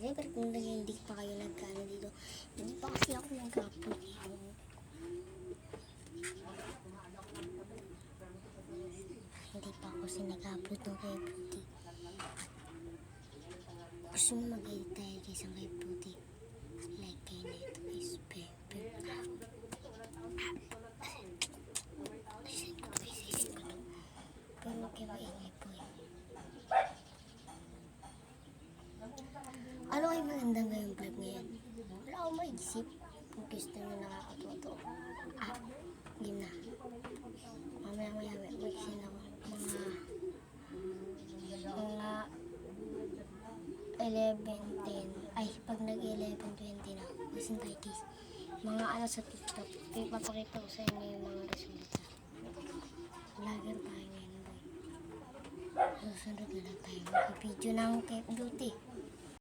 Siyempre kung hindi pa kayo nagkano dito, hindi pa kasi ako nag-upload. Hindi pa ako kasi nag-upload ng kay Puti. Gusto mo mag-edit tayo guys ang kay Puti. Like kayo na ito guys. Pero okay, maingay po eh. Ano kayo magandang ngayong vlog ngayon? Wala akong maisip. Kung gusto nyo nakakatuto. Game na. Mamaya mag-isin ako. Mga 11:10. Ay, pag nag-11:20 na. Masin tayo guys. Mga ano sa TikTok. Ipapakita ko sa inyo yung mga resulta. Vlogger tayo ngayon boy. Susunod na lang tayo. Mag-video ng Cape Beauty.